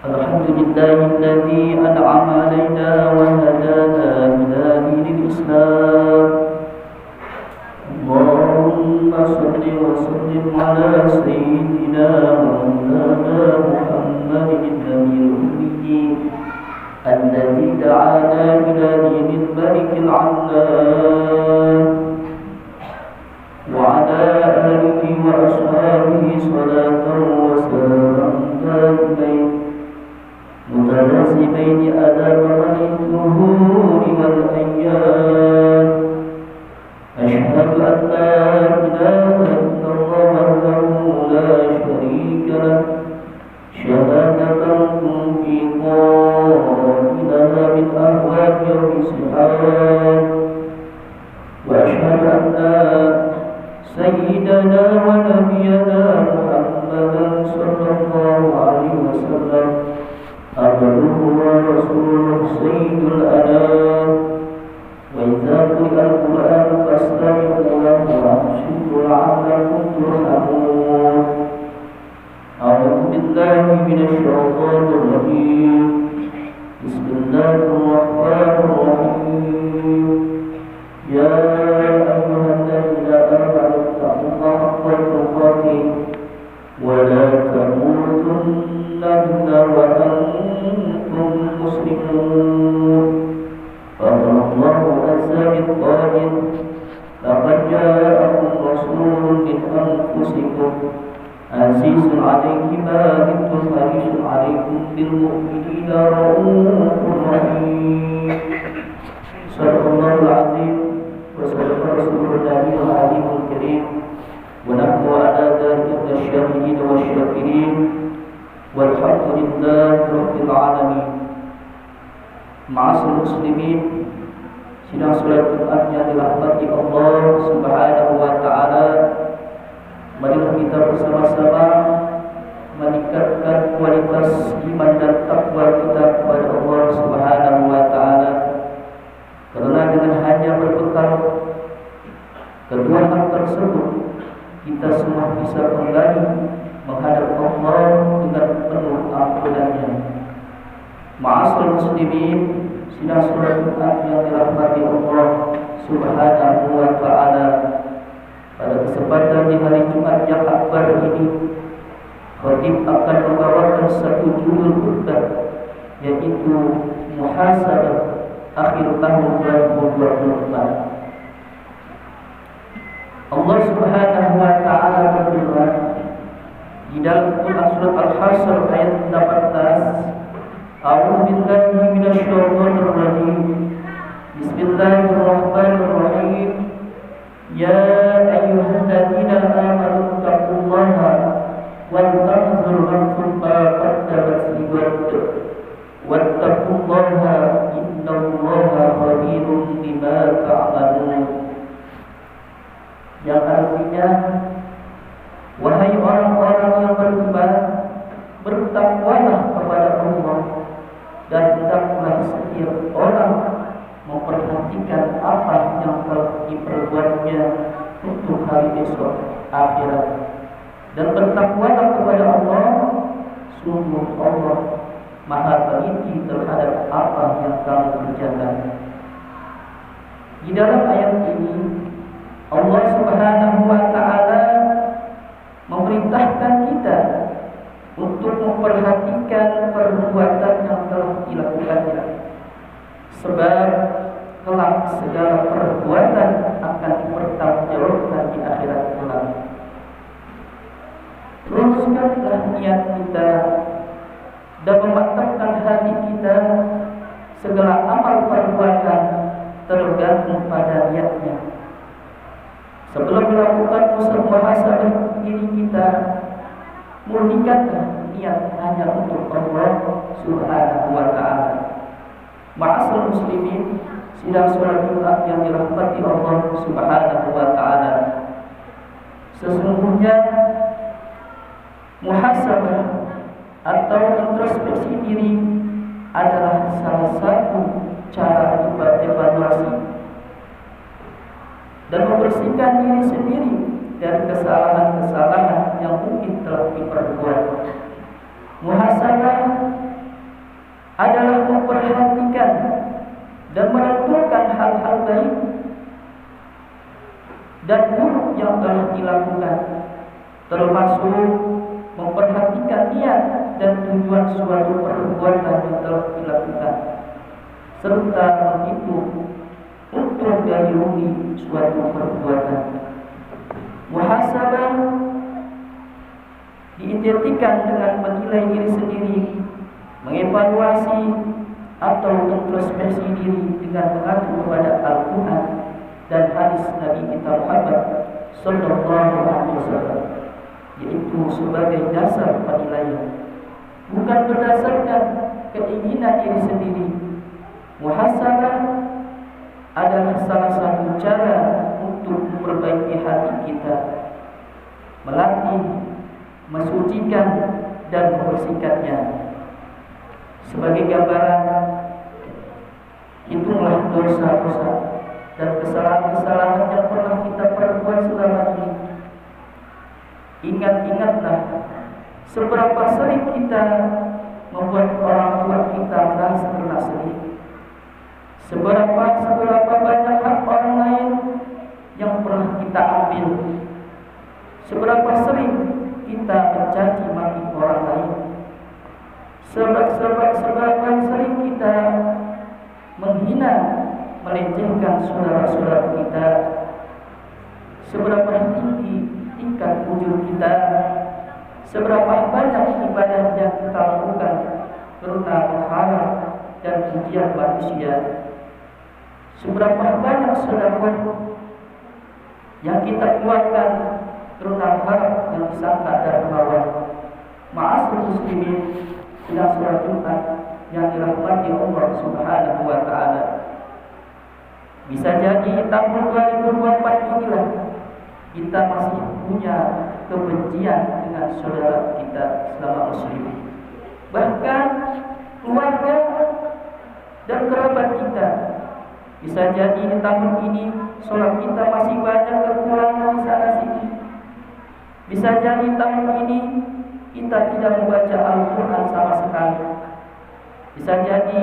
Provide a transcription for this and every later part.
الحمد لله الذي أنعم علينا وهدانا إلى دين الإسلام. اللهم صل وسلم على سيدنا ومولانا محمد النبي الأمي الذي دعانا إلى دين الملك العلام، وعلى آله وأصحابه صلاة وسلاما دائمين متلازمين على مر الدهور والأيام. أشهد أن لا إله إلا الله وحده لا شريك له شهادة في قائلها من أهوال يوم السحاب. وأشهد أن سيدنا ونبينا محمدا صلى الله عليه وسلم عبده ورسوله سيد الأنام. وإذا قرئ القرآن فاستمعوا له وأنصتوا لعلكم ترحمون. أعوذ بالله من الشيطان الرجيم. بسم الله الرحمن الرحيم. يا أيها الذين آمنوا اتقوا الله حق تقاته ولا تموتن إلا وأنتم مسلمون. قال الله عز وجل: لقد جاءكم رسول من أنفسكم عزيز عليه ما عنتم حريص عليكم بالمؤمنين رؤوف رحيم. صدق الله العظيم وصدق رسوله النبي العظيم الكريم. ونحن على ذلك من الشاهدين والشاكرين والحمد لله رب العالمين. Ma'asyiral muslimin, sidang salat Jumat yang dirahmati Allah Subhanahu wa taala, marilah kita bersama-sama meningkatkan kualitas iman dan takwa kita kepada Allah Subhanahu wa taala. Karena dengan hanya berbekal kedua hal tersebut, kita semua bisa kembali menghadap Allah dengan penuh ampunannya. Ma'asyiral muslimin, sidang salat Jumat yang dirahmati Allah Subhanahu wa taala. Pada kesempatan di hari Jumat yang akbar ini, khatib akan membawakan satu judul khutbah, yaitu muhasabah akhir tahun 2024. Allah Subhanahu wa taala berfirman di dalam Quran surat Al-Hasr ayat 18, A'udzu billahi minasyaitonir rajim. Bismillahirrahmanirrahim. Ya ayyuhalladzina amanu taqullaha wal tanzur nafsun ma qaddamat lighad wattaqullaha innallaha khabirun bima ta'malun. Yang artinya, wahai orang-orang yang beriman, bertakwalah kepada Allah dan hendaklah setiap orang memperhatikan apa yang telah diperbuatnya untuk hari esok akhirat. Dan bertakwalah kepada Allah, sungguh Allah Maha teliti terhadap apa yang kamu kerjakan. Di dalam ayat ini Allah Subhanahu wa taala memerintahkan kita untuk memperhatikan perbuatan yang telah dilakukannya, sebab kelak segala perbuatan akan dipertanggungjawabkan di akhirat kelak. Luruskanlah niat kita dan memantapkan hati kita. Segala amal perbuatan tergantung pada niatnya. Sebelum melakukan muhasabah diri kita, murnikanlah niat hanya untuk Allah Subhanahu wa taala. Ma'asyiral muslimin, sidang salat Jumat yang dirahmati Allah Subhanahu wa taala. Sesungguhnya muhasabah atau introspeksi diri adalah salah satu cara evaluasi dan membersihkan diri sendiri dari kesalahan-kesalahan yang mungkin telah diperbuat. Muhasabah adalah memperhatikan dan merenungkan hal-hal baik dan buruk yang telah dilakukan, termasuk memperhatikan niat dan tujuan suatu perbuatan yang telah dilakukan, serta menghitung untung dari rugi suatu perbuatan. Muhasabah diidentikan dengan menilai diri sendiri, mengevaluasi atau introspeksi diri dengan mengacu kepada Al-Quran dan hadis Nabi kita Muhammad sallallahu alaihi wasallam, yaitu sebagai dasar penilaian, bukan berdasarkan keinginan diri sendiri. Muhasabah adalah salah satu cara untuk memperbaiki hati kita, melatih, mensucikan dan membersihkannya. Sebagai gambaran, hitunglah dosa-dosa dan kesalahan-kesalahan yang pernah kita perbuat selama ini. Ingat-ingatlah seberapa sering kita membuat orang tua kita merasa kena sedih. Seberapa banyak hak orang lain yang pernah kita ambil. Seberapa sering kita mencaci maki orang lain. Seberapa sering kita menghina, melecehkan saudara-saudara kita. Seberapa tinggi tingkat ujub kita. Seberapa banyak ibadah yang kita lakukan karena berharap dan pujian manusia. Seberapa banyak sedekah yang kita keluarkan karena harap yang disangka dari bawah. Ma'asyiral muslimin, sedang sholat Jumat yang dirahmati Allah Subhanahu wa taala. Bisa jadi tahun 2024 inilah kita masih punya kebencian dengan saudara kita selama muslim. Bahkan keluarga dan kerabat kita. Bisa jadi di tahun ini sholat kita masih banyak kekurangan di sana sini. Bisa jadi tahun ini kita tidak membaca Al-Quran sama sekali. Bisa jadi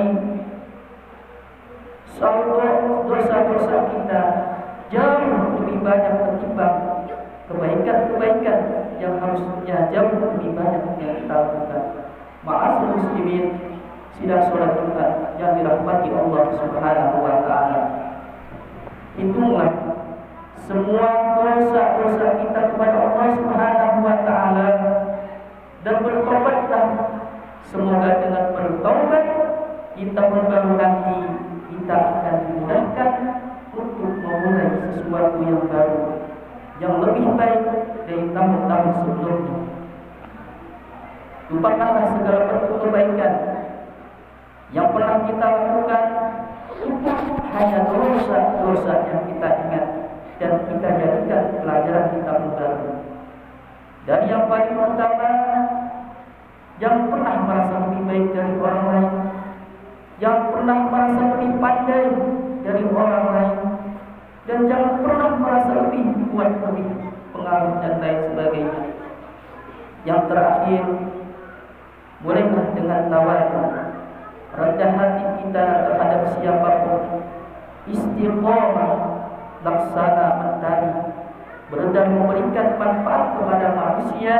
dosa-dosa kita jauh lebih banyak ketimbang kebaikan-kebaikan yang harusnya jauh lebih banyak yang kita lakukan. Ma'asyiral muslimin, sidang sholat Jumat yang dirahmati Allah Subhanahu wa taala. Hitunglah semua dosa-dosa kita kepada Allah Subhanahu wa taala dan bertobatlah. Semoga dengan bertobat di tahun baru nanti kita akan dimudahkan untuk memulai sesuatu yang baru, yang lebih baik dari tahun-tahun sebelumnya. Lupakanlah segala bentuk kebaikan yang pernah kita lakukan, hanya dosa-dosa yang kita ingat dan kita jadikan pelajaran kita baru. Dan yang paling utama, yang pernah merasa lebih baik dari orang lain, yang pernah merasa lebih pandai dari orang lain, dan jangan pernah merasa lebih kuat, lebih pengaruh dan lain sebagainya. Yang terakhir, mulailah dengan tawadhu, rendah hati kita terhadap siapapun, istiqomah, laksana mentari, berusaha memberikan manfaat kepada manusia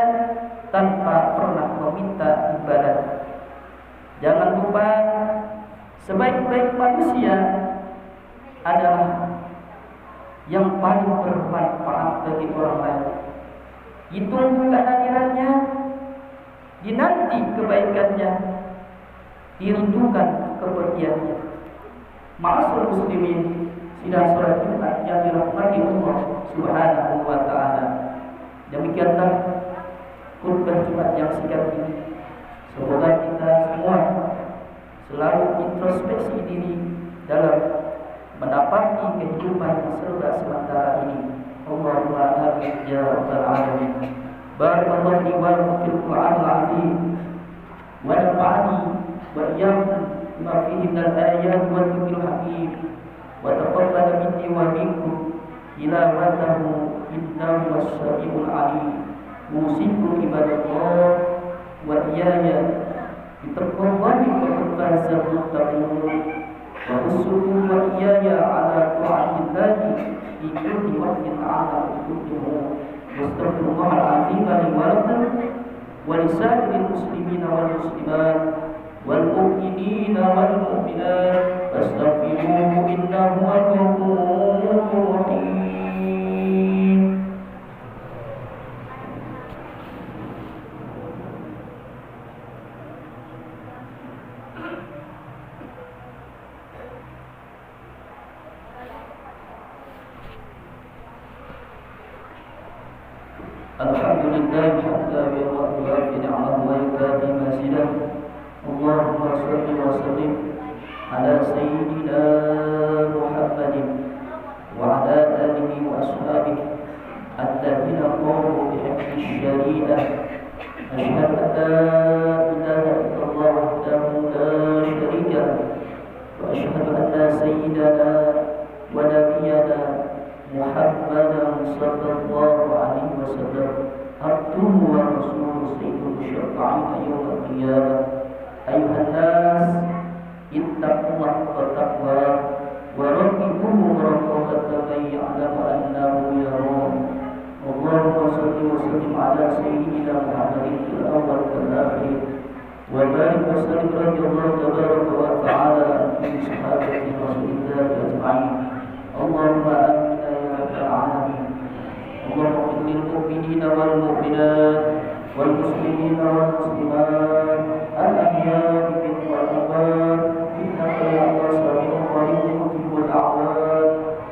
tanpa pernah meminta ibadah. Jangan lupa, sebaik-baik manusia adalah yang paling bermanfaat bagi orang lain. Ditunggu kehadirannya, dinanti kebaikannya, dirindukan kepergiannya. Ma'asyiral muslimin, sidang sholat Jumat yang dirahmati Allah Subhanahu wa taala. Demikianlah khutbah Jumat yang singkat ini. Semoga kita semua selalu introspeksi diri dalam mendapati kehidupan yang serba sementara ini. Allahumma amin ya rabbal alamin. Barakallahu li wa lakum fil Qur'anil azim wa nafa'ani wa iyyakum bima fihi minal ayati wal dhikril hakim wa taqabbal minni wa minkum tilawatahu innahu was-sami'ul 'alim. Usikum ibadallah wa iyaya bitaqwallahi faqad fazal muttaqun wa usikum wa iyaya ala ta'atillahi fi kulli waqtin 'ala kullihi. Astaghfirullahal 'azim li wa lakum wa lisa'iril muslimina wal muslimat wal mu'minina wal mu'minat fastaghfiruhu innahu huwal ghafurur rahim. Alhamdulillah hatta yuwaffi ni'amahu wa yukafi mazidah. Allahumma salli wa sallim ala sayyidina Muhammadin wa ala alihi wa ashabihi alladhina qamu bihaqqi syari'ah. Asyhadu an la ilaha illallah wahdahu la syarika lahu wa asyhadu anna sayyidana wa nabiyyana Muhammadan sallallahu alaihi wasallam abduhu wa rasuluhu sayyidul syafi'in yawmal qiyamah. Ayuhan nas ittaqullaha wattaqwa wa raqibuhu muraqabatan man ya'lamu annahu yarahu. Allahumma salli wa sallim ala sayyidina Muhammadin fil awwal wal akhir wa barik wa sallim radhiyallahu tabaraka wa ta'ala an sahabati Rasulillah ajma'in. Allahumma amin ya rabbal alamin. Allahumma ighfir lil mu'minina wal mu'minat wal muslimina wal muslimat al ahya'i minhum wal amwat innaka ya Allah sami'un qaribun mujibul da'wat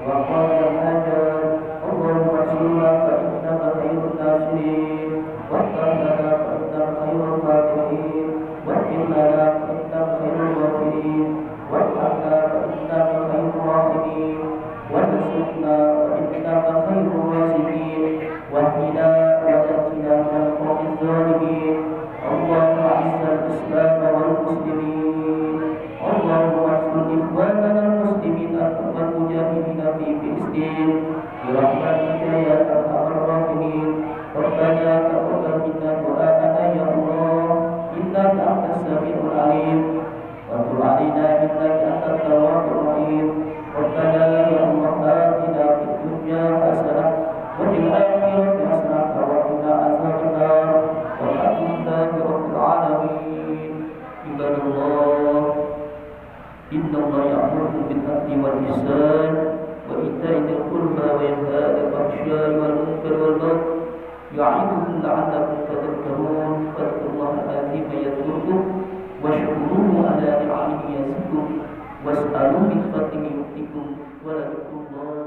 wa qadil hajat. Allahumma salli fa innaka khairun nasirin wa qadana fa innaka khairul fatihin wa innana fa innaka khairul ghafirin wa qadana fa innaka khairul rahimin wa nasrna fa innaka khairul rasikin wa hina wa najina min qawmi zalimin. Allahumma a'izz al-islam wal muslimin. Allahumma ansur ikhwanana al-muslimin wal mujahidin fi Filistin bi rahmatika ya arhamar rahimin. Rabbana taqabbal minna du'ana ya Allah innaka antas samiul alim wa tub 'alaina innaka antat tawwabur rahim. Rabbana ya Allah atina fid dunya hasanah wa fil akhirati hasanah wa qina azabannar. Walhamdulillahi rabbil alamin. Ibadallah, innallaha ya'muru bil 'adli wal ihsan wa ita'i dzil qurba wa yanha 'anil fahsya'i wal munkari wal baghi ya'idukum la'allakum tadhakkarun. Fadhkurullaha al-'azima yadhkurkum washkuruhu 'ala ni'amihi yazidkum was'alu min fadlihi yu'tikum wa la dzikrullahi